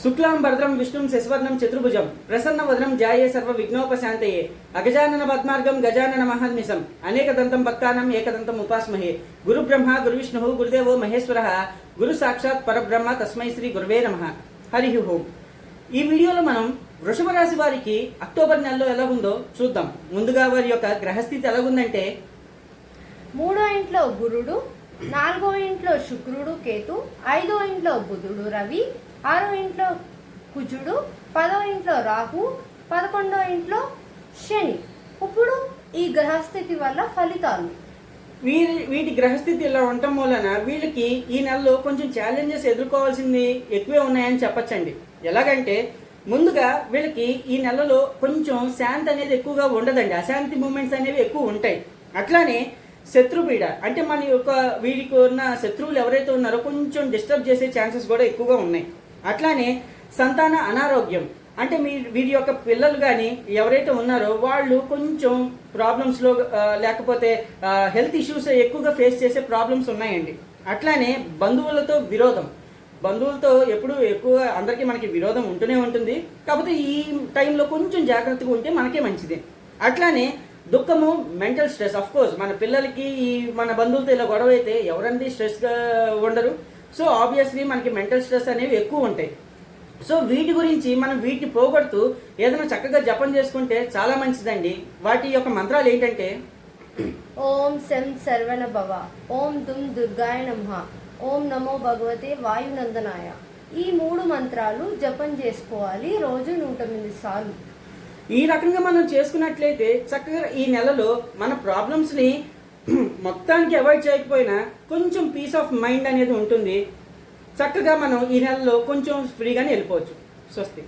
శుక్లాం భద్రం విష్ణుం శశివర్ణం చతుర్భుజం ప్రసన్నవదనం ధ్యాయే సర్వ విఘ్నోపశాంతయే అగజానన పద్మార్గం గజానన మహర్నిశం అనేకదంతం భక్తానం ఏకదంతం ఉపాస్మహే గురు బ్రహ్మ గురు విష్ణు గురుదేవో మహేశ్వర గురు సాక్షాత్ పరబ్రహ్మ తస్మై శ్రీ గురువే నమః. హరి ఓం. ఈ వీడియోలో మనం వృషభ రాశి వారికి అక్టోబర్ నెలలో ఎలా ఉందో చూద్దాం. ముందుగా వారి యొక్క గ్రహస్థితి ఎలాగుందంటే, 3వ ఇంట్లో గురుడు, 4వ ఇంట్లో శుక్రుడు కేతు, 5వ ఇంట్లో బుధుడు రవి, 6వ ఇంట్లో కుజుడు, 10వ ఇంట్లో రాహు, 11వ ఇంట్లో శని. ఇప్పుడు ఈ గ్రహస్థితి వల్ల ఫలితాలు. వీటి గ్రహస్థితి ఇలా ఉండటం వలన వీళ్ళకి ఈ నెలలో కొంచెం ఛాలెంజెస్ ఎదుర్కోవాల్సింది ఎక్కువే ఉన్నాయని చెప్పచ్చండి. ఎలాగంటే, ముందుగా వీళ్ళకి ఈ నెలలో కొంచెం శాంతి అనేది ఎక్కువగా ఉండదండి. అశాంతి మూమెంట్స్ అనేవి ఎక్కువ ఉంటాయి. అట్లానే శత్రుపీడ అంటే మన యొక్క వీరికి ఉన్న శత్రువులు ఎవరైతే ఉన్నారో కొంచెం డిస్టర్బ్ చేసే ఛాన్సెస్ కూడా ఎక్కువగా ఉన్నాయి. అట్లానే సంతాన అనారోగ్యం అంటే వీరి యొక్క పిల్లలు కానీ ఎవరైతే ఉన్నారో వాళ్ళు కొంచెం ప్రాబ్లమ్స్లో లేకపోతే హెల్త్ ఇష్యూస్ ఎక్కువగా ఫేస్ చేసే ప్రాబ్లమ్స్ ఉన్నాయండి. అట్లానే బంధువులతో విరోధం, బంధువులతో ఎప్పుడు ఎక్కువ అందరికీ మనకి విరోధం ఉంటూనే ఉంటుంది. కాకపోతే ఈ టైంలో కొంచెం జాగ్రత్తగా ఉంటే మనకే మంచిది. అట్లానే దుఃఖము, మెంటల్ స్ట్రెస్. అఫ్ కోర్స్ మన పిల్లలకి మన బంధువులతో ఇలా గొడవ అయితే ఎవరండి స్ట్రెస్గా ఉండరు. సో ఆబ్వియస్లీ మనకి మెంటల్ స్ట్రెస్ అనేవి ఎక్కువ ఉంటాయి. సో వీటి గురించి మనం వీటిని పోగొడుతూ ఏదైనా చక్కగా జపం చేసుకుంటే చాలా మంచిదండి. వాటి యొక్క మంత్రాలు ఏంటంటే, ఓం శం సర్వణ భవ, ఓం దుమ్ దుర్గాయ నమః, ఓం నమో భగవతే వాయునందనాయ. ఈ 3 మంత్రాలు జపం చేసుకోవాలి రోజు 108 సార్లు. ఈ రకంగా మనం చేసుకున్నట్లయితే చక్కగా ఈ నెలలో మన ప్రాబ్లమ్స్ని మొత్తానికి అవాయిడ్ చేయకపోయినా కొంచెం పీస్ ఆఫ్ మైండ్ అనేది ఉంటుంది. చక్కగా మనం ఈ నెలలో కొంచెం ఫ్రీగానే వెళ్ళిపోవచ్చు. స్వస్తి.